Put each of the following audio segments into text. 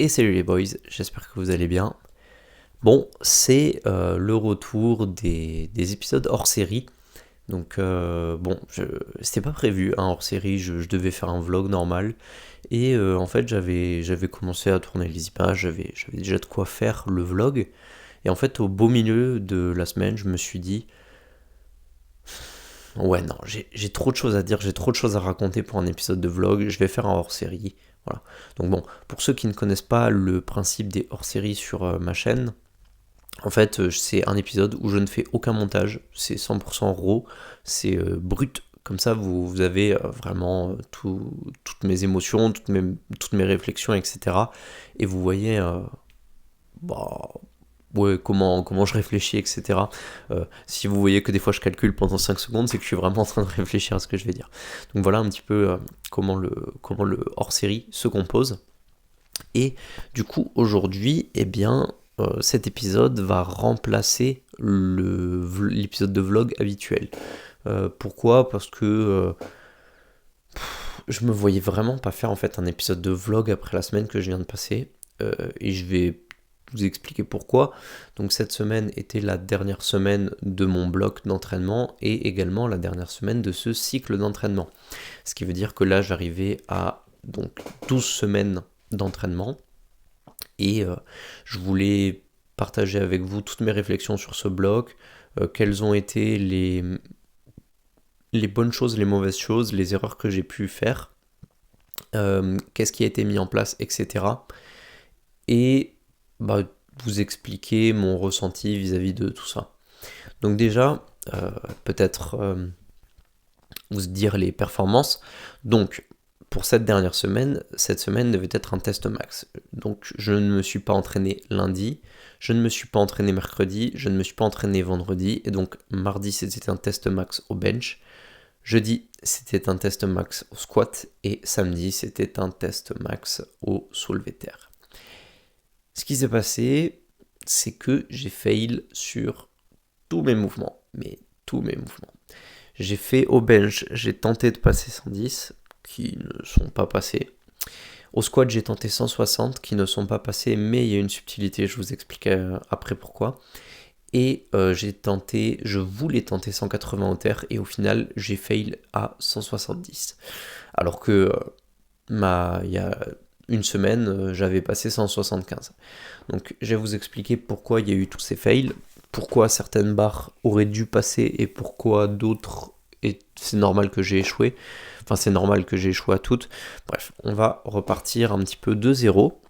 Et salut les boys, j'espère que vous allez bien. Bon, c'est le retour des épisodes hors série. Donc c'était pas prévu hors série, je devais faire un vlog normal. Et en fait j'avais commencé à tourner les images, j'avais déjà de quoi faire le vlog. Et en fait au beau milieu de la semaine, je me suis dit, ouais non, j'ai trop de choses à dire, j'ai trop de choses à raconter pour un épisode de vlog, je vais faire un hors série. Voilà. Donc bon, pour ceux qui ne connaissent pas le principe des hors séries sur ma chaîne, en fait, c'est un épisode où je ne fais aucun montage, c'est 100% raw, c'est brut. Comme ça, vous avez vraiment toutes mes émotions, toutes mes réflexions, etc. Et vous voyez bah, ouais, comment je réfléchis, etc. Si vous voyez que des fois je calcule pendant 5 secondes, c'est que je suis vraiment en train de réfléchir à ce que je vais dire. Donc voilà un petit peu comment le hors-série se compose. Et du coup, aujourd'hui, eh bien, cet épisode va remplacer l'épisode de vlog habituel. Pourquoi ? Parce que je me voyais vraiment pas faire en fait un épisode de vlog après la semaine que je viens de passer. Et je vais vous expliquer pourquoi. Donc cette semaine était la dernière semaine de mon bloc d'entraînement et également la dernière semaine de ce cycle d'entraînement. Ce qui veut dire que là j'arrivais à donc 12 semaines d'entraînement. Et je voulais partager avec vous toutes mes réflexions sur ce bloc, quelles ont été les bonnes choses, les mauvaises choses, les erreurs que j'ai pu faire, qu'est-ce qui a été mis en place, etc. Et bah, vous expliquer mon ressenti vis-à-vis de tout ça. Donc déjà, peut-être vous dire les performances. Donc, pour cette semaine devait être un test max. Donc, je ne me suis pas entraîné lundi, je ne me suis pas entraîné mercredi, je ne me suis pas entraîné vendredi, et donc mardi c'était un test max au bench, jeudi c'était un test max au squat, et samedi c'était un test max au soulevé de terre. Ce qui s'est passé, c'est que j'ai fail sur tous mes mouvements, mais tous mes mouvements. J'ai fait au bench, j'ai tenté de passer 110, qui ne sont pas passés. Au squat, j'ai tenté 160, qui ne sont pas passés, mais il y a une subtilité, je vous explique après pourquoi. Et je voulais tenter 180 au terre, et au final, j'ai fail à 170. Alors que il y a une semaine, j'avais passé 175. Donc je vais vous expliquer pourquoi il y a eu tous ces fails, pourquoi certaines barres auraient dû passer et pourquoi d'autres, et c'est normal que j'ai échoué. Enfin, c'est normal que j'ai échoué à toutes. Bref, on va repartir un petit peu de zéro.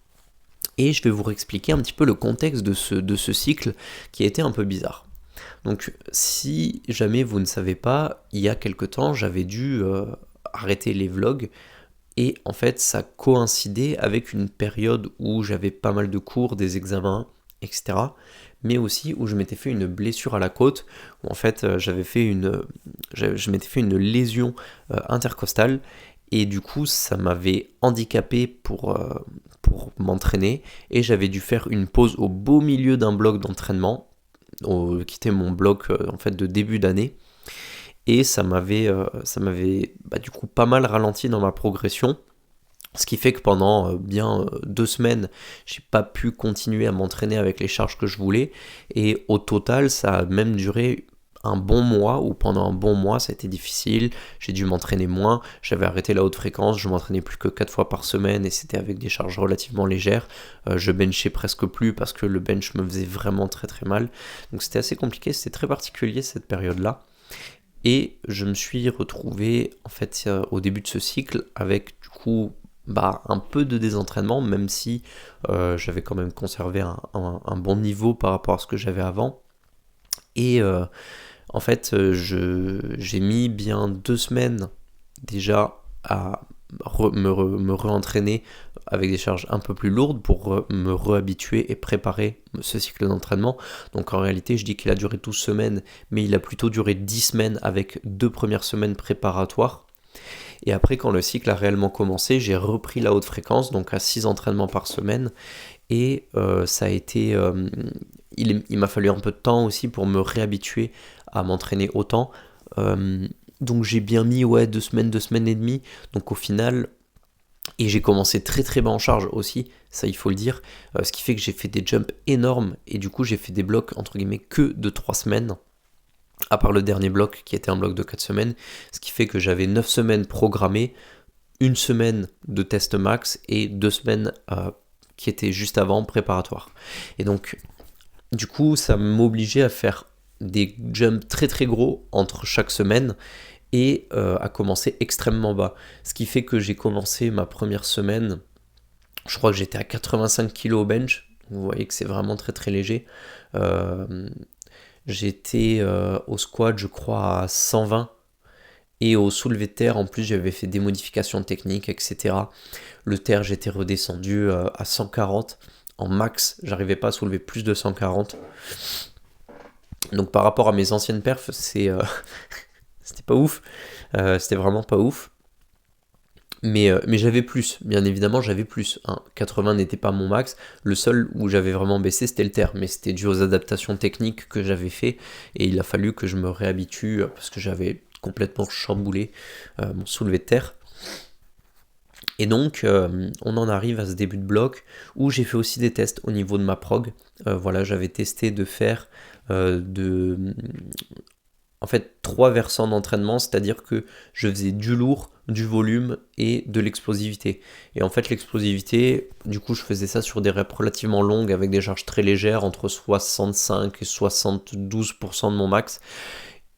Et je vais vous expliquer un petit peu le contexte de ce cycle qui a été un peu bizarre. Donc, si jamais vous ne savez pas, il y a quelque temps, j'avais dû arrêter les vlogs. Et en fait, ça coïncidait avec une période où j'avais pas mal de cours, des examens, etc. Mais aussi où je m'étais fait une blessure à la côte, où en fait je m'étais fait une lésion intercostale, et du coup ça m'avait handicapé pour m'entraîner, et j'avais dû faire une pause au beau milieu d'un bloc d'entraînement, qui était mon bloc en fait de début d'année, et ça m'avait du coup pas mal ralenti dans ma progression. Ce qui fait que pendant bien 2 semaines, j'ai pas pu continuer à m'entraîner avec les charges que je voulais. Et au total, ça a même duré un bon mois, ou pendant un bon mois, ça a été difficile. J'ai dû m'entraîner moins. J'avais arrêté la haute fréquence. Je m'entraînais plus que 4 fois par semaine, et c'était avec des charges relativement légères. Je benchais presque plus parce que le bench me faisait vraiment très très mal. Donc c'était assez compliqué. C'était très particulier cette période-là. Et je me suis retrouvé en fait au début de ce cycle avec du coup un peu de désentraînement, même si j'avais quand même conservé un bon niveau par rapport à ce que j'avais avant. Et en fait, j'ai mis bien 2 semaines déjà à me re-entraîner avec des charges un peu plus lourdes pour me réhabituer et préparer ce cycle d'entraînement. Donc en réalité, je dis qu'il a duré 12 semaines, mais il a plutôt duré 10 semaines avec 2 premières semaines préparatoires. Et après, quand le cycle a réellement commencé, j'ai repris la haute fréquence, donc à 6 entraînements par semaine. Et ça a été... il m'a fallu un peu de temps aussi pour me réhabituer à m'entraîner autant. Donc j'ai bien mis 2 semaines et demie. Donc au final, Et j'ai commencé très très bas en charge aussi, ça il faut le dire, ce qui fait que j'ai fait des jumps énormes, et du coup j'ai fait des blocs entre guillemets que de 3 semaines, à part le dernier bloc qui était un bloc de 4 semaines, ce qui fait que j'avais 9 semaines programmées, une semaine de test max et 2 semaines qui étaient juste avant préparatoire. Et donc du coup ça m'obligeait à faire des jumps très très gros entre chaque semaine, et à commencer extrêmement bas. Ce qui fait que j'ai commencé ma première semaine, je crois que j'étais à 85 kg au bench, vous voyez que c'est vraiment très très léger. J'étais au squat je crois à 120, et au soulevé de terre en plus j'avais fait des modifications techniques, etc. Le terre j'étais redescendu à 140 en max, j'arrivais pas à soulever plus de 140. Donc par rapport à mes anciennes perfs, c'était pas ouf, c'était vraiment pas ouf. Mais j'avais plus, bien évidemment j'avais plus. 80 n'était pas mon max. Le seul où j'avais vraiment baissé c'était le terre, mais c'était dû aux adaptations techniques que j'avais fait, et il a fallu que je me réhabitue parce que j'avais complètement chamboulé mon soulevé de terre. Et donc on en arrive à ce début de bloc où j'ai fait aussi des tests au niveau de ma prog. Voilà, j'avais testé de faire en fait 3 versants d'entraînement, c'est-à-dire que je faisais du lourd, du volume et de l'explosivité. Et en fait l'explosivité, du coup je faisais ça sur des reps relativement longues avec des charges très légères, entre 65 et 72% de mon max.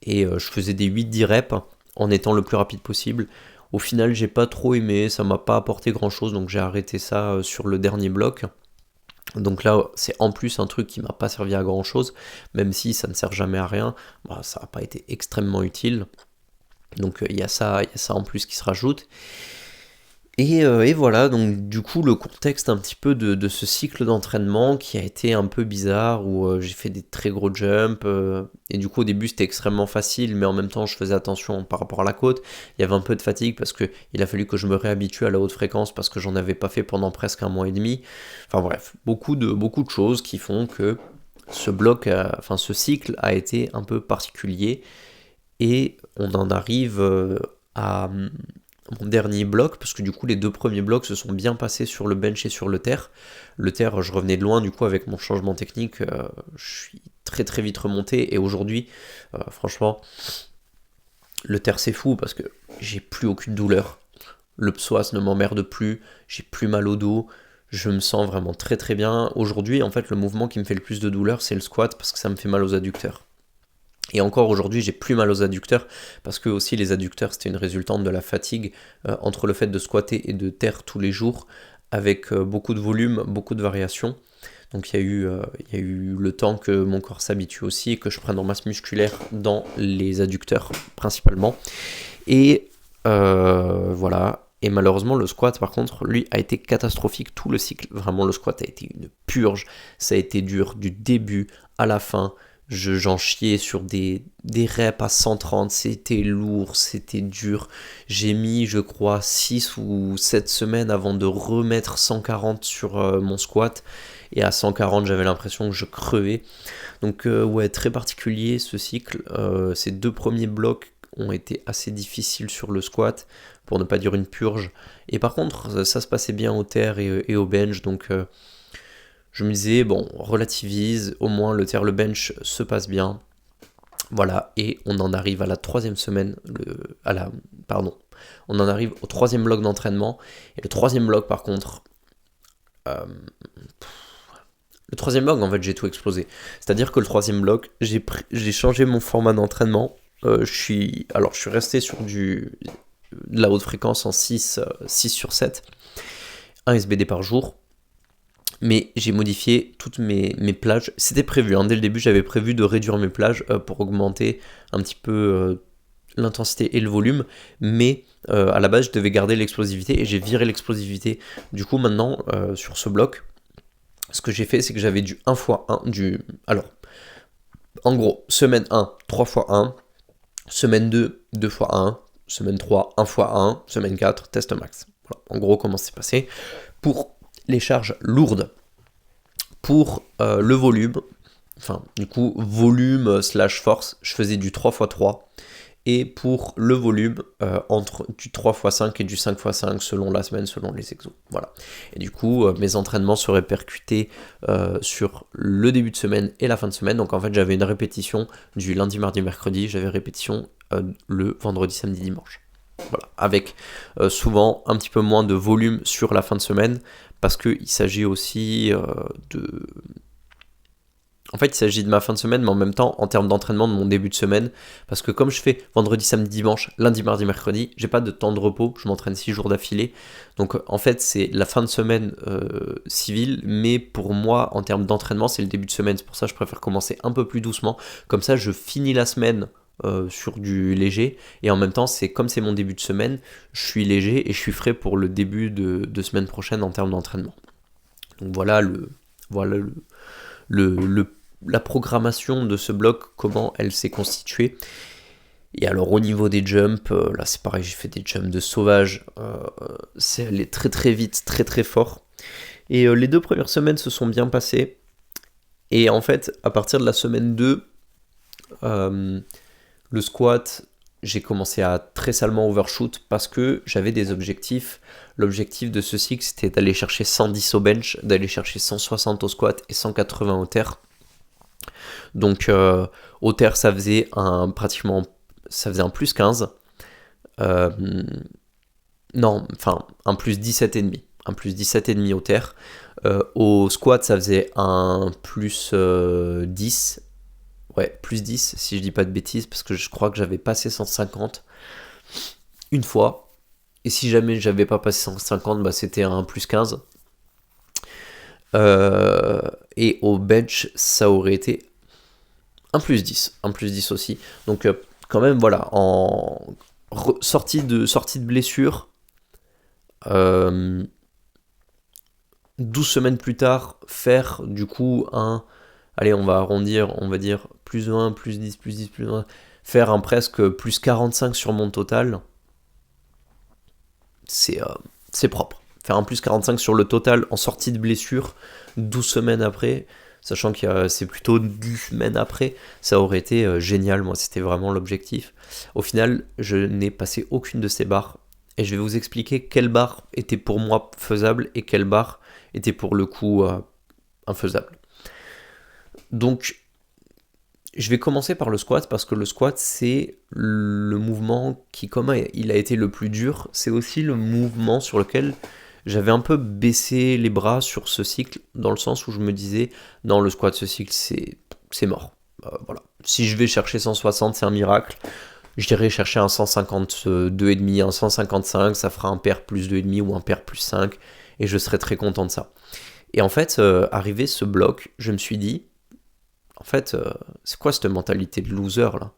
Et je faisais des 8-10 reps en étant le plus rapide possible. Au final j'ai pas trop aimé, ça m'a pas apporté grand chose, donc j'ai arrêté ça sur le dernier bloc. Donc là, c'est en plus un truc qui m'a pas servi à grand chose, même si ça ne sert jamais à rien, ça n'a pas été extrêmement utile. Donc il y a ça en plus qui se rajoute. Et voilà, donc du coup le contexte un petit peu de ce cycle d'entraînement qui a été un peu bizarre, où j'ai fait des très gros jumps, et du coup au début c'était extrêmement facile, mais en même temps je faisais attention par rapport à la côte. Il y avait un peu de fatigue parce que il a fallu que je me réhabitue à la haute fréquence parce que j'en avais pas fait pendant presque 1 mois et demi. Enfin bref, beaucoup de choses qui font que ce cycle a été un peu particulier, et on en arrive à mon dernier bloc, parce que du coup les 2 premiers blocs se sont bien passés sur le bench et sur le terre. Le terre, je revenais de loin, du coup avec mon changement technique, je suis très très vite remonté, et aujourd'hui, franchement, le terre c'est fou parce que j'ai plus aucune douleur. Le psoas ne m'emmerde plus, j'ai plus mal au dos, je me sens vraiment très très bien. Aujourd'hui, en fait, le mouvement qui me fait le plus de douleur, c'est le squat, parce que ça me fait mal aux adducteurs. Et encore aujourd'hui, j'ai plus mal aux adducteurs, parce que aussi les adducteurs, c'était une résultante de la fatigue, entre le fait de squatter et de terre tous les jours, avec beaucoup de volume, beaucoup de variations. Donc il y a eu le temps que mon corps s'habitue aussi, et que je prenne en masse musculaire dans les adducteurs principalement. Et voilà. Et malheureusement, le squat, par contre, lui, a été catastrophique tout le cycle. Vraiment, le squat a été une purge. Ça a été dur du début à la fin. J'en chiais sur des reps à 130, c'était lourd, c'était dur. J'ai mis, je crois, 6 ou 7 semaines avant de remettre 140 sur mon squat. Et à 140, j'avais l'impression que je crevais. Donc ouais, très particulier ce cycle. Ces 2 premiers blocs ont été assez difficiles sur le squat, pour ne pas dire une purge. Et par contre, ça se passait bien au terre et au bench, donc je me disais, bon, relativise, au moins le terre, le bench se passe bien. Voilà, et on en arrive à la 3e semaine, on en arrive au 3e bloc d'entraînement. Et le 3e bloc, par contre, le 3e bloc, en fait, j'ai tout explosé. C'est-à-dire que le 3e bloc, j'ai changé mon format d'entraînement. Je suis resté sur de la haute fréquence en 6 sur 7, 1 SBD par jour. Mais j'ai modifié toutes mes plages. C'était prévu, dès le début j'avais prévu de réduire mes plages pour augmenter un petit peu l'intensité et le volume. Mais à la base je devais garder l'explosivité, et j'ai viré l'explosivité. Du coup maintenant sur ce bloc, ce que j'ai fait, c'est que j'avais du 1x1, alors en gros, semaine 1, 3x1, semaine 2, 2x1, semaine 3, 1x1, semaine 4, test max. Voilà, en gros comment c'est passé. Pour les charges lourdes, pour le volume, enfin du coup volume / force, je faisais du 3x3, Et pour le volume, entre du 3x5 et du 5x5 selon la semaine, selon les exos. Voilà. Et du coup, mes entraînements se répercutaient sur le début de semaine et la fin de semaine. Donc en fait, j'avais une répétition du lundi, mardi, mercredi. J'avais répétition le vendredi, samedi, dimanche. Voilà. Avec souvent un petit peu moins de volume sur la fin de semaine parce qu'il s'agit aussi de... En fait, il s'agit de ma fin de semaine, mais en même temps, en termes d'entraînement, de mon début de semaine. Parce que comme je fais vendredi, samedi, dimanche, lundi, mardi, mercredi, j'ai pas de temps de repos. Je m'entraîne 6 jours d'affilée. Donc, en fait, c'est la fin de semaine civile. Mais pour moi, en termes d'entraînement, c'est le début de semaine. C'est pour ça que je préfère commencer un peu plus doucement. Comme ça, je finis la semaine sur du léger. Et en même temps, comme c'est mon début de semaine, je suis léger et je suis frais pour le début de semaine prochaine en termes d'entraînement. Donc, voilà la programmation de ce bloc, comment elle s'est constituée. Et alors au niveau des jumps, là c'est pareil, j'ai fait des jumps de sauvage, c'est allé très très vite, très très fort. Et les 2 premières semaines se sont bien passées. Et en fait, à partir de la semaine 2, le squat, j'ai commencé à très salement overshoot parce que j'avais des objectifs. L'objectif de ce cycle, c'était d'aller chercher 110 au bench, d'aller chercher 160 au squat et 180 au terre. Donc au terre, ça faisait un plus 15. Un plus 17,5. Un plus 17,5 au terre. Au squat, ça faisait un plus 10. Ouais, plus 10 si je dis pas de bêtises, parce que je crois que j'avais passé 150 une fois. Et si jamais j'avais pas passé 150, bah c'était un plus 15. Et au bench, ça aurait été un plus 10 aussi. Donc quand même, voilà, en sortie de blessure, 12 semaines plus tard, faire du coup allez, on va arrondir, on va dire plus 1, plus 10, plus 10, plus 1, faire un presque plus 45 sur mon total, c'est propre. Faire un plus 45 sur le total en sortie de blessure, 12 semaines après, sachant que c'est plutôt 10 semaines après, ça aurait été génial. Moi, c'était vraiment l'objectif. Au final, je n'ai passé aucune de ces barres, et je vais vous expliquer quelle barre était pour moi faisable et quelle barre était pour le coup infaisable. Donc, je vais commencer par le squat parce que le squat, c'est le mouvement qui, comme il a été le plus dur, c'est aussi le mouvement sur lequel j'avais un peu baissé les bras sur ce cycle, dans le sens où je me disais, non, le squat, ce cycle, c'est mort. Voilà. Si je vais chercher 160, c'est un miracle. J'irai chercher un 152,5, un 155, ça fera un pair plus 2,5 ou un pair plus 5, et je serai très content de ça. Et en fait, arrivé ce bloc, je me suis dit, en fait, c'est quoi cette mentalité de loser là ?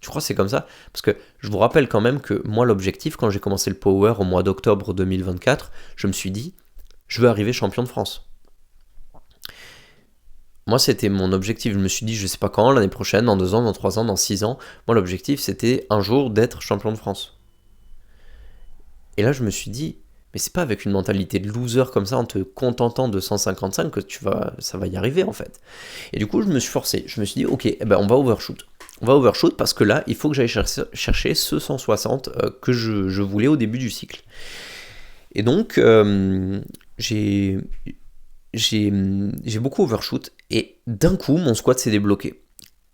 Tu crois que c'est comme ça ? Parce que je vous rappelle quand même que moi, l'objectif, quand j'ai commencé le Power au mois d'octobre 2024, je me suis dit, je veux arriver champion de France. Moi, c'était mon objectif. Je me suis dit, je sais pas quand, l'année prochaine, dans 2 ans, dans 3 ans, dans 6 ans. Moi, l'objectif, c'était un jour d'être champion de France. Et là, je me suis dit, mais c'est pas avec une mentalité de loser comme ça, en te contentant de 155, que ça va y arriver en fait. Et du coup, je me suis forcé. Je me suis dit, ok, on va overshoot. On va overshoot parce que là, il faut que j'aille chercher ce 160 que je voulais au début du cycle. Et donc, j'ai beaucoup overshoot et d'un coup, mon squat s'est débloqué.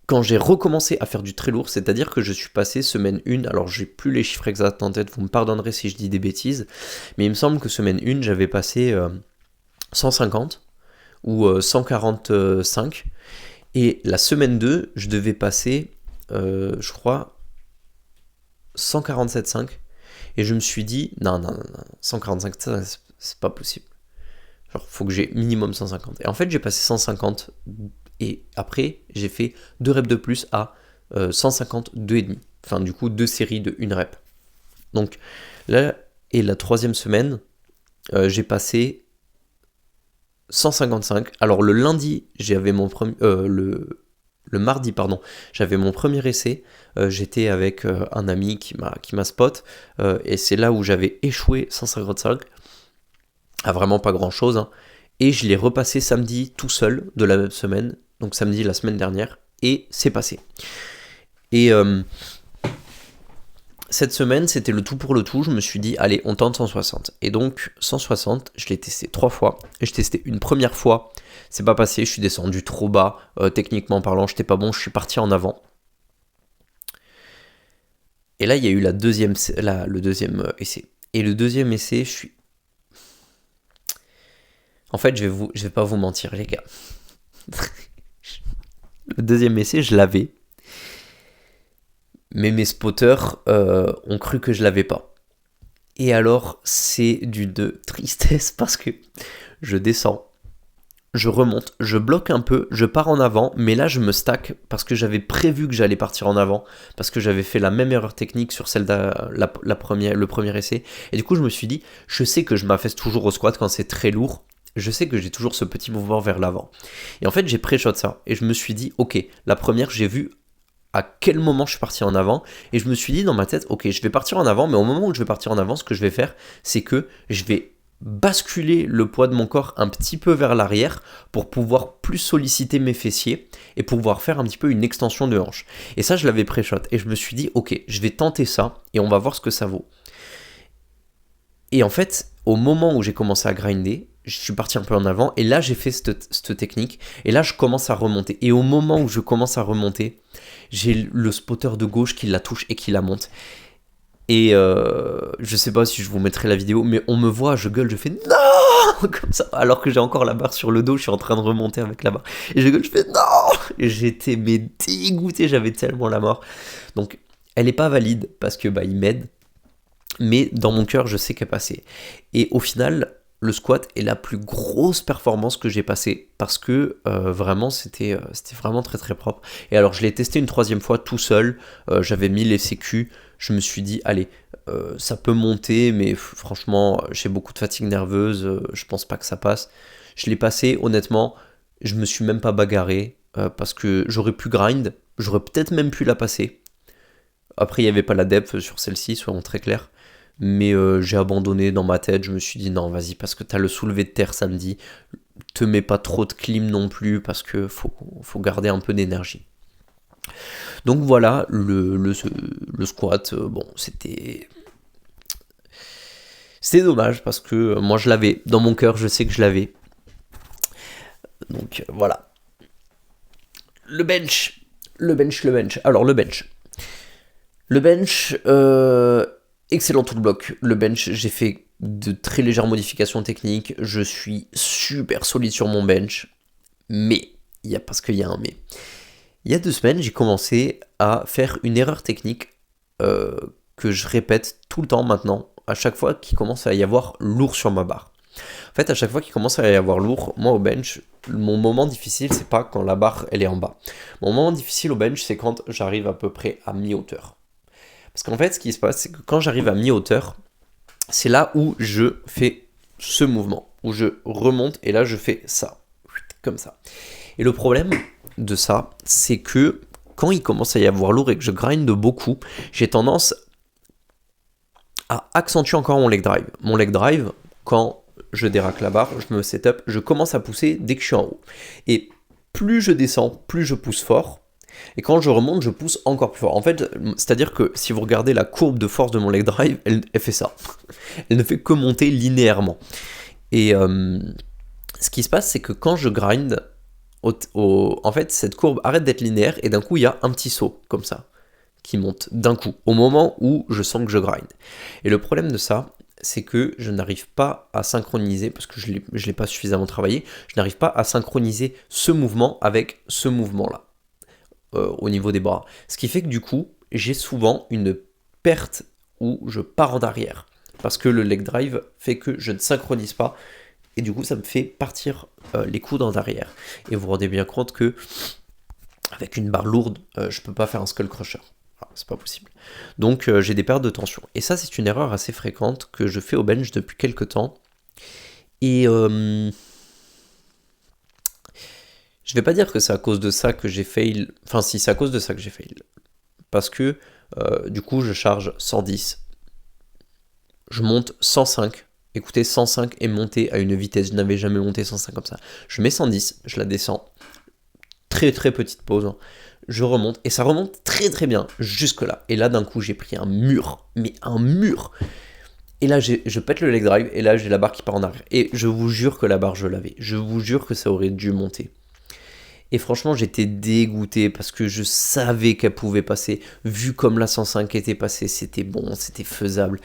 Quand j'ai recommencé à faire du très lourd, c'est-à-dire que je suis passé semaine 1, alors j'ai plus les chiffres exacts en tête, vous me pardonnerez si je dis des bêtises, mais il me semble que semaine 1, j'avais passé 150 ou 145, et la semaine 2, je devais passer, je crois, 147,5, et je me suis dit, non, 145, c'est pas possible. Genre, faut que j'ai minimum 150. Et en fait, j'ai passé 150, et après, j'ai fait 2 reps de plus à 152,5. Enfin, du coup, 2 séries de 1 rep. Donc, là, et la 3e semaine, j'ai passé 155. Alors, le lundi, j'avais mon premier... le mardi, pardon, j'avais mon premier essai. J'étais avec un ami qui m'a spot. Et c'est là où j'avais échoué 155. À vraiment pas grand-chose, hein. Et je l'ai repassé samedi tout seul de la même semaine, donc samedi la semaine dernière, et c'est passé. Et cette semaine, c'était le tout pour le tout. Je me suis dit, allez, on tente 160. Et donc, 160, je l'ai testé 3 fois. Et je testé une première fois. C'est pas passé, je suis descendu trop bas. Techniquement parlant, j'étais pas bon, je suis parti en avant. Et là, il y a eu le deuxième essai. Et le deuxième essai, je suis... En fait, je vais pas vous mentir, les gars. Le deuxième essai, je l'avais. Mais mes spotters ont cru que je l'avais pas. Et alors, c'est de tristesse parce que je descends, je remonte, je bloque un peu, je pars en avant, mais là je me stack parce que j'avais prévu que j'allais partir en avant, parce que j'avais fait la même erreur technique sur celle le premier essai. Et du coup, je me suis dit, je sais que je m'affaisse toujours au squat quand c'est très lourd. Je sais que j'ai toujours ce petit mouvement vers l'avant. Et en fait, j'ai pré-shot ça. Et je me suis dit, ok, la première, j'ai vu à quel moment je suis parti en avant, et je me suis dit dans ma tête, ok, je vais partir en avant, mais au moment où je vais partir en avant, ce que je vais faire, c'est que je vais basculer le poids de mon corps un petit peu vers l'arrière pour pouvoir plus solliciter mes fessiers et pouvoir faire un petit peu une extension de hanche. Et ça, je l'avais pré-shot, et je me suis dit, ok, je vais tenter ça, et on va voir ce que ça vaut. Et en fait, au moment où j'ai commencé à grinder, je suis parti un peu en avant, et là j'ai fait cette technique, et là je commence à remonter. Et au moment où je commence à remonter, j'ai le spotter de gauche qui la touche et qui la monte. Et je sais pas si je vous mettrai la vidéo, mais on me voit, je gueule, je fais non comme ça, alors que j'ai encore la barre sur le dos, je suis en train de remonter avec la barre. Et je gueule, je fais non. Et j'étais dégoûté, j'avais tellement la mort. Donc elle est pas valide parce que il m'aide, mais dans mon cœur, je sais qu'elle passait. Et au final, le squat est la plus grosse performance que j'ai passée parce que vraiment c'était vraiment très très propre. Et alors je l'ai testé une troisième fois tout seul, j'avais mis les sécu, je me suis dit allez, ça peut monter, mais franchement j'ai beaucoup de fatigue nerveuse, je pense pas que ça passe. Je l'ai passé, honnêtement, je me suis même pas bagarré parce que j'aurais pu grind, j'aurais peut-être même pu la passer. Après il n'y avait pas la depth sur celle-ci, soyons très clairs. Mais j'ai abandonné dans ma tête, je me suis dit non vas-y, parce que t'as le soulevé de terre samedi, te mets pas trop de clim non plus parce que faut garder un peu d'énergie. Donc voilà, le squat, bon c'était dommage parce que moi je l'avais, dans mon cœur je sais que je l'avais. Donc voilà. Le bench. Alors le bench. Excellent tout le bloc. Le bench, j'ai fait de très légères modifications techniques. Je suis super solide sur mon bench. Mais, parce qu'il y a un mais. Il y a 2 semaines, j'ai commencé à faire une erreur technique que je répète tout le temps maintenant. À chaque fois qu'il commence à y avoir lourd sur ma barre. En fait, à chaque fois qu'il commence à y avoir lourd, moi au bench, mon moment difficile, c'est pas quand la barre elle est en bas. Mon moment difficile au bench, c'est quand j'arrive à peu près à mi-hauteur. Parce qu'en fait, ce qui se passe, c'est que quand j'arrive à mi-hauteur, c'est là où je fais ce mouvement, où je remonte et là je fais ça, comme ça. Et le problème de ça, c'est que quand il commence à y avoir lourd et que je grind beaucoup, j'ai tendance à accentuer encore mon leg drive. Mon leg drive, quand je déraque la barre, je me set up, je commence à pousser dès que je suis en haut. Et plus je descends, plus je pousse fort. Et quand je remonte, je pousse encore plus fort. En fait, c'est-à-dire que si vous regardez la courbe de force de mon leg drive, elle fait ça. Elle ne fait que monter linéairement. Et ce qui se passe, c'est que quand je grind, en fait, cette courbe arrête d'être linéaire et d'un coup, il y a un petit saut, comme ça, qui monte d'un coup, au moment où je sens que je grind. Et le problème de ça, c'est que je n'arrive pas à synchroniser, parce que je l'ai pas suffisamment travaillé, je n'arrive pas à synchroniser ce mouvement avec ce mouvement-là. Au niveau des bras. Ce qui fait que du coup, j'ai souvent une perte où je pars en arrière. Parce que le leg drive fait que je ne synchronise pas. Et du coup, ça me fait partir les coudes en arrière. Et vous vous rendez bien compte que avec une barre lourde, je peux pas faire un skull crusher. Enfin, c'est pas possible. Donc j'ai des pertes de tension. Et ça, c'est une erreur assez fréquente que je fais au bench depuis quelques temps. Et je vais pas dire que c'est à cause de ça que j'ai fail. Enfin, si, c'est à cause de ça que j'ai fail. Parce que, du coup, je charge 110. Je monte 105. Écoutez, 105 est monté à une vitesse. Je n'avais jamais monté 105 comme ça. Je mets 110, je la descends. Très très petite pause. je remonte, et ça remonte très très bien, jusque là. Et là, d'un coup, j'ai pris un mur, mais un mur. Et là, je pète le leg drive, et là, j'ai la barre qui part en arrière. Et je vous jure que la barre, je l'avais. Je vous jure que ça aurait dû monter. Et franchement, j'étais dégoûté parce que je savais qu'elle pouvait passer. Vu comme la 105 était passée, c'était bon, c'était faisable.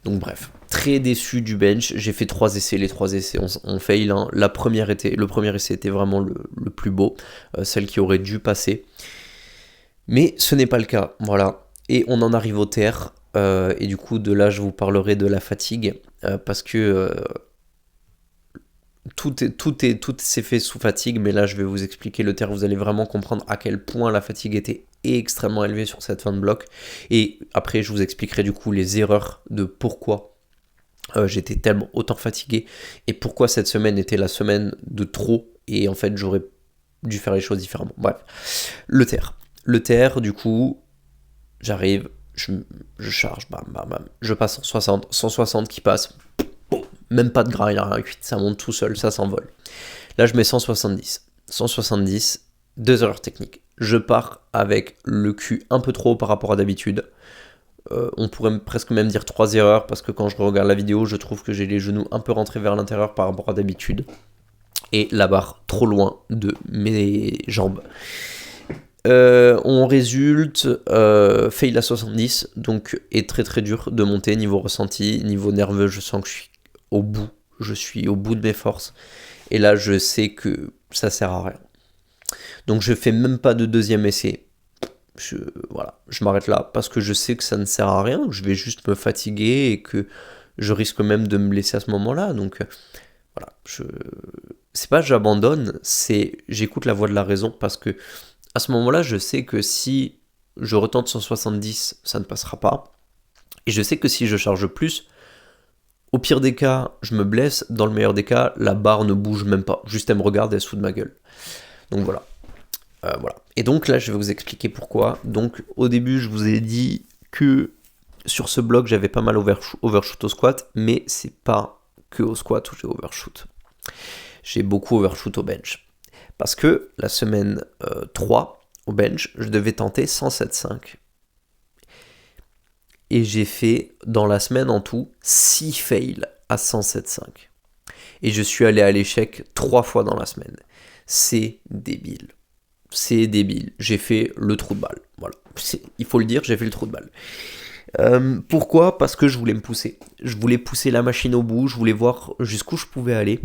Donc bref, très déçu du bench. J'ai fait 3 essais. Les 3 essais on fail. Hein. Le premier essai était vraiment le plus beau. Celle qui aurait dû passer. Mais ce n'est pas le cas. Voilà. Et on en arrive au terre. Et du coup, de là, je vous parlerai de la fatigue. Parce que... tout s'est fait sous fatigue, mais là je vais vous expliquer le terre, vous allez vraiment comprendre à quel point la fatigue était extrêmement élevée sur cette fin de bloc, et après je vous expliquerai du coup les erreurs de pourquoi j'étais tellement autant fatigué, et pourquoi cette semaine était la semaine de trop, et en fait j'aurais dû faire les choses différemment. Bref, le terre du coup, j'arrive, je charge, bam bam bam, je passe 160 qui passe. Même pas de gras, il n'y a rien cuit, ça monte tout seul, ça s'envole. Là, je mets 170. 170, 2 erreurs techniques. Je pars avec le cul un peu trop haut par rapport à d'habitude. On pourrait presque même dire 3 erreurs, parce que quand je regarde la vidéo, je trouve que j'ai les genoux un peu rentrés vers l'intérieur par rapport à d'habitude. Et la barre trop loin de mes jambes. On résulte fail à 70, donc est très très dur de monter niveau ressenti, niveau nerveux, je sens que je suis au bout de mes forces, et là je sais que ça sert à rien. Donc je fais même pas de deuxième essai, je m'arrête là, parce que je sais que ça ne sert à rien, que je vais juste me fatiguer, et que je risque même de me blesser à ce moment-là, donc voilà, c'est pas j'abandonne, c'est j'écoute la voix de la raison, parce que à ce moment-là, je sais que si je retente 170, ça ne passera pas. Et je sais que si je charge plus, au pire des cas, je me blesse. Dans le meilleur des cas, la barre ne bouge même pas. Juste elle me regarde et elle se fout de ma gueule. Donc voilà. Voilà. Et donc là, je vais vous expliquer pourquoi. Donc au début, je vous ai dit que sur ce bloc, j'avais pas mal overshoot au squat. Mais c'est pas que au squat où j'ai overshoot. J'ai beaucoup overshoot au bench. Parce que la semaine 3, au bench, je devais tenter 107,5. Et j'ai fait, dans la semaine en tout, 6 fails à 107,5. Et je suis allé à l'échec 3 fois dans la semaine. C'est débile. C'est débile. J'ai fait le trou de balle. Voilà. Il faut le dire, j'ai fait le trou de balle. Pourquoi ? Parce que je voulais me pousser. Je voulais pousser la machine au bout, je voulais voir jusqu'où je pouvais aller.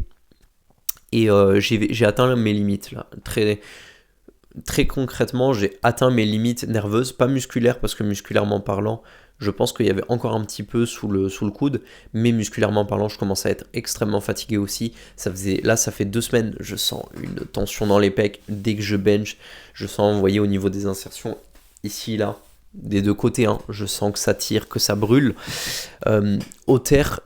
Et j'ai atteint mes limites là. Très concrètement, j'ai atteint mes limites nerveuses, pas musculaires, parce que musculairement parlant, je pense qu'il y avait encore un petit peu sous le coude, mais musculairement parlant, je commence à être extrêmement fatigué aussi. Ça fait 2 semaines, je sens une tension dans les pecs. Dès que je bench, je sens, vous voyez, au niveau des insertions, ici, là, des deux côtés, hein, je sens que ça tire, que ça brûle. Au terre,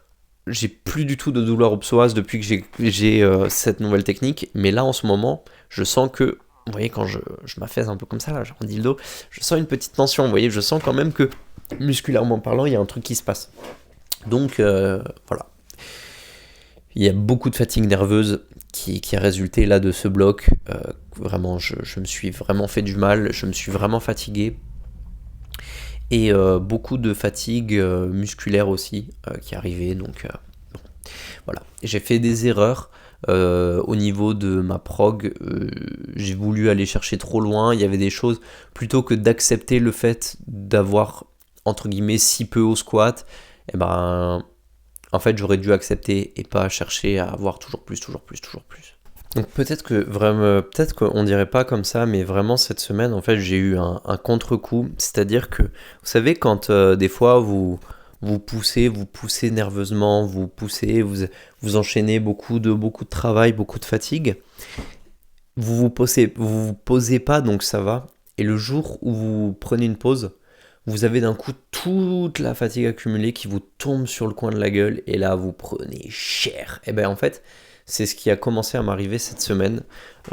j'ai plus du tout de douleur au psoas depuis que j'ai cette nouvelle technique, mais là en ce moment, je sens que, vous voyez, quand je m'affaisse un peu comme ça, là, j'arrondis le dos, je sens une petite tension, vous voyez, je sens quand même que, musculairement parlant, il y a un truc qui se passe. Donc, voilà. Il y a beaucoup de fatigue nerveuse qui a résulté là de ce bloc. Vraiment, je me suis vraiment fait du mal, je me suis vraiment fatigué. Et beaucoup de fatigue musculaire aussi qui arrivait, donc bon. Voilà. J'ai fait des erreurs au niveau de ma prog, j'ai voulu aller chercher trop loin, il y avait des choses, plutôt que d'accepter le fait d'avoir entre guillemets si peu au squat, et ben en fait j'aurais dû accepter et pas chercher à avoir toujours plus. Donc peut-être qu'on dirait pas comme ça, mais vraiment cette semaine, en fait, j'ai eu un contre-coup. C'est-à-dire que, vous savez, quand des fois vous poussez nerveusement, vous enchaînez beaucoup de travail, beaucoup de fatigue, vous vous posez pas, donc ça va. Et le jour où vous prenez une pause, vous avez d'un coup toute la fatigue accumulée qui vous tombe sur le coin de la gueule, et là vous prenez cher. Et ben en fait, c'est ce qui a commencé à m'arriver cette semaine.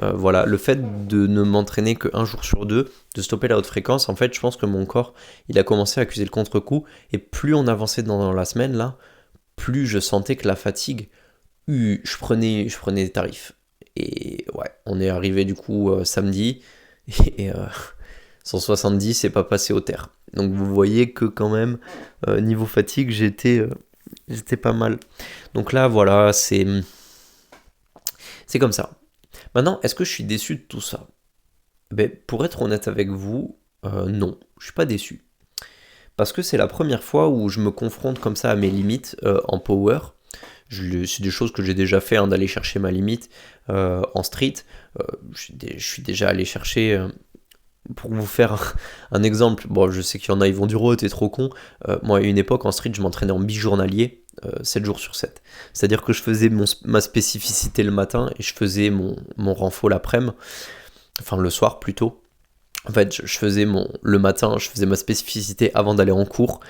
Voilà, le fait de ne m'entraîner qu'un jour sur 2, de stopper la haute fréquence, en fait, je pense que mon corps, il a commencé à accuser le contre-coup, et plus on avançait dans la semaine, là, plus je sentais que la fatigue, je prenais des tarifs. Et ouais, on est arrivé du coup samedi, et 170 et pas passé au terre. Donc vous voyez que quand même, niveau fatigue, j'étais pas mal. Donc là, voilà, c'est comme ça. Maintenant, est-ce que je suis déçu de tout ça? Pour être honnête avec vous, non, je suis pas déçu. Parce que c'est la première fois où je me confronte comme ça à mes limites en power. C'est des choses que j'ai déjà fait, hein, d'aller chercher ma limite en street. Je suis déjà allé chercher... pour vous faire un exemple, bon, je sais qu'il y en a, ils vont dire, oh, t'es trop con. Moi, à une époque, en street, je m'entraînais en bijournalier, 7 jours sur 7. C'est-à-dire que je faisais ma spécificité le matin et je faisais mon renfo l'après-midi, enfin le soir plutôt. En fait, je faisais le matin, je faisais ma spécificité avant d'aller en cours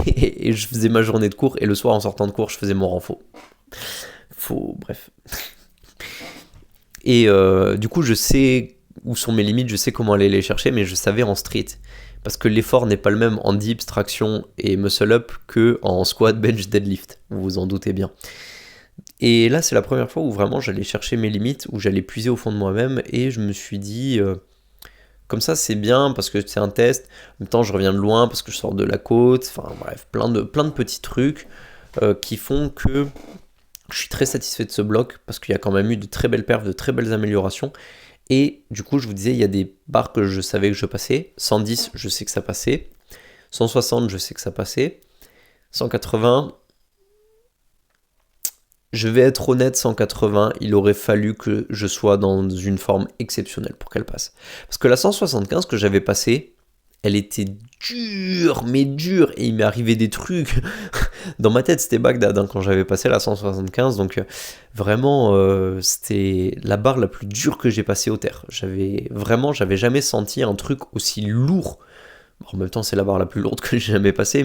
et je faisais ma journée de cours et le soir, en sortant de cours, je faisais mon renfo. Bref. Et du coup, je sais où sont mes limites, je sais comment aller les chercher, mais je savais en street. Parce que l'effort n'est pas le même en dips, traction et muscle up que en squat, bench, deadlift. Vous vous en doutez bien. Et là, c'est la première fois où vraiment j'allais chercher mes limites, où j'allais puiser au fond de moi-même, et je me suis dit, comme ça c'est bien parce que c'est un test. En même temps, je reviens de loin parce que je sors de la côte. Enfin bref, plein de petits trucs qui font que je suis très satisfait de ce bloc parce qu'il y a quand même eu de très belles perfs, de très belles améliorations. Et du coup, je vous disais, il y a des barres que je savais que je passais. 110, je sais que ça passait. 160, je sais que ça passait. 180, je vais être honnête, 180, il aurait fallu que je sois dans une forme exceptionnelle pour qu'elle passe. Parce que la 175 que j'avais passée, elle était dure, mais dure, et il m'est arrivé des trucs. Dans ma tête, c'était Bagdad hein, quand j'avais passé la 175, donc vraiment, c'était la barre la plus dure que j'ai passée au terre. J'avais jamais senti un truc aussi lourd. Bon, en même temps, c'est la barre la plus lourde que j'ai jamais passée,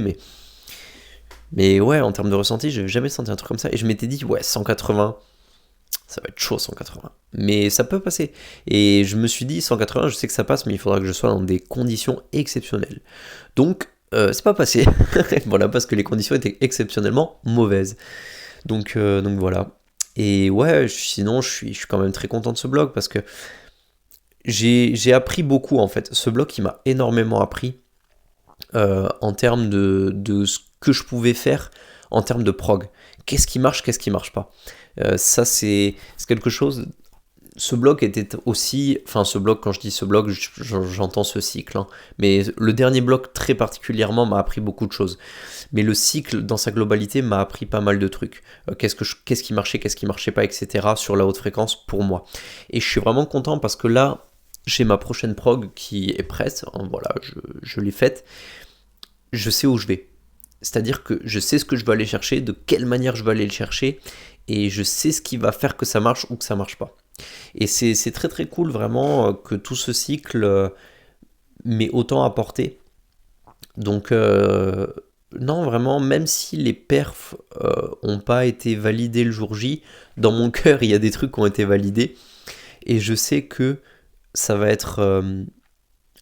mais ouais, en termes de ressenti, j'avais jamais senti un truc comme ça. Et je m'étais dit, ouais, 180, ça va être chaud 180. Mais ça peut passer. Et je me suis dit, 180, je sais que ça passe, mais il faudra que je sois dans des conditions exceptionnelles. Donc, c'est pas passé. Voilà, parce que les conditions étaient exceptionnellement mauvaises. Donc voilà. Et ouais, sinon, je suis quand même très content de ce blog parce que j'ai appris beaucoup en fait. Ce blog, il m'a énormément appris en termes de ce que je pouvais faire en termes de prog. Qu'est-ce qui marche pas. Ça, c'est quelque chose. Ce blog était aussi, enfin ce blog, quand je dis ce blog, j'entends ce cycle, hein. Mais le dernier blog très particulièrement m'a appris beaucoup de choses. Mais le cycle dans sa globalité m'a appris pas mal de trucs. Qu'est-ce qui marchait pas, etc. sur la haute fréquence pour moi. Et je suis vraiment content parce que là, j'ai ma prochaine prog qui est prête, hein, voilà, je l'ai faite. Je sais où je vais. C'est-à-dire que je sais ce que je veux aller chercher, de quelle manière je veux aller le chercher, et je sais ce qui va faire que ça marche ou que ça marche pas. Et c'est très très cool vraiment que tout ce cycle m'ait autant apporté. Donc non vraiment, même si les perfs ont pas été validés le jour J, dans mon cœur il y a des trucs qui ont été validés. Et je sais que ça va être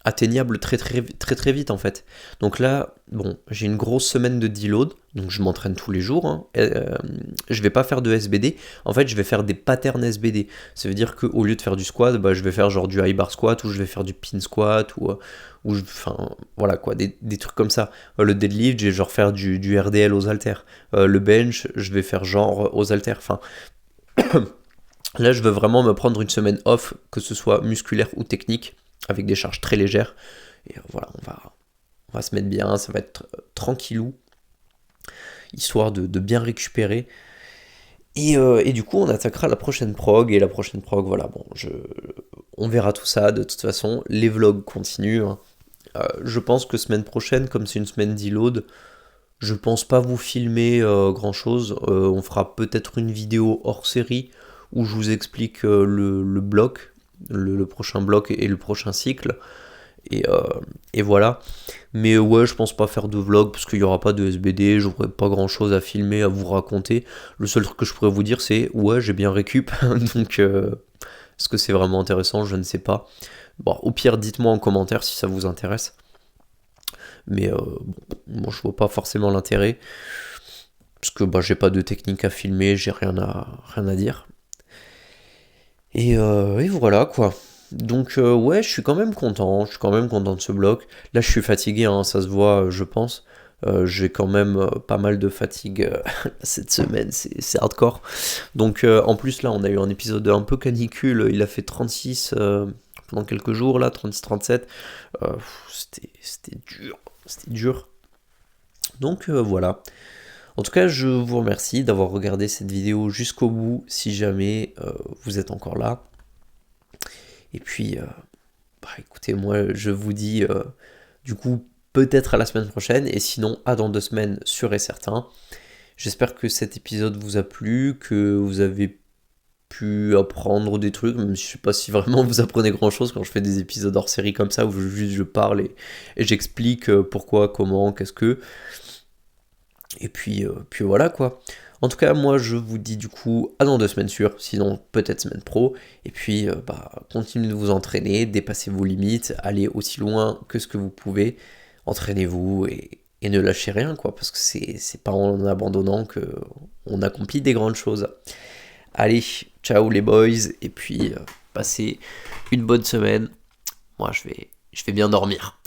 atteignable très très très très vite en fait. Donc là, bon, j'ai une grosse semaine de deload, donc je m'entraîne tous les jours. Hein. Je vais pas faire de SBD, en fait je vais faire des patterns SBD. Ça veut dire qu'au lieu de faire du squat, bah, je vais faire genre du high bar squat ou je vais faire du pin squat enfin voilà quoi, des trucs comme ça. Le deadlift, je vais genre faire du RDL aux haltères. Le bench, je vais faire genre aux haltères. Enfin, là je veux vraiment me prendre une semaine off, que ce soit musculaire ou technique, avec des charges très légères. Et voilà, on va se mettre bien, ça va être tranquillou, histoire de bien récupérer. Et du coup, on attaquera la prochaine prog, et la prochaine prog, voilà, bon, on verra tout ça, de toute façon, les vlogs continuent. Hein. Je pense que semaine prochaine, comme c'est une semaine d'e-load, je pense pas vous filmer grand chose. On fera peut-être une vidéo hors série où je vous explique le bloc, le prochain bloc et le prochain cycle. Et voilà. Mais ouais, je pense pas faire de vlog parce qu'il y aura pas de SBD, j'aurai pas grand chose à filmer, à vous raconter. Le seul truc que je pourrais vous dire, c'est ouais, j'ai bien récup. Donc, est-ce que c'est vraiment intéressant? Je ne sais pas. Bon, au pire, dites-moi en commentaire si ça vous intéresse. Mais bon, moi, je vois pas forcément l'intérêt. Parce que bah, j'ai pas de technique à filmer, j'ai rien à dire. Et voilà quoi. Donc ouais, je suis quand même content, je suis quand même content de ce bloc. Là, je suis fatigué, hein, ça se voit, je pense. J'ai quand même pas mal de fatigue cette semaine, c'est hardcore. Donc en plus là, on a eu un épisode un peu canicule, il a fait 36 pendant quelques jours là, 36-37. C'était dur, c'était dur. Donc voilà. En tout cas, je vous remercie d'avoir regardé cette vidéo jusqu'au bout, si jamais vous êtes encore là. Et puis, bah, écoutez, moi, je vous dis, du coup, peut-être à la semaine prochaine, et sinon, à dans 2 semaines, sûr et certain. J'espère que cet épisode vous a plu, que vous avez pu apprendre des trucs, même si je sais pas si vraiment vous apprenez grand-chose quand je fais des épisodes hors série comme ça, où juste je parle et j'explique pourquoi, comment, qu'est-ce que... Et puis voilà quoi. En tout cas, moi je vous dis du coup à dans 2 semaines sûres, sinon peut-être semaine pro. Et puis bah, continuez de vous entraîner, dépassez vos limites, allez aussi loin que ce que vous pouvez. Entraînez-vous et ne lâchez rien quoi, parce que c'est pas en abandonnant que on accomplit des grandes choses. Allez, ciao les boys, et puis passez une bonne semaine. Moi je vais bien dormir.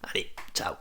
Allez, ciao.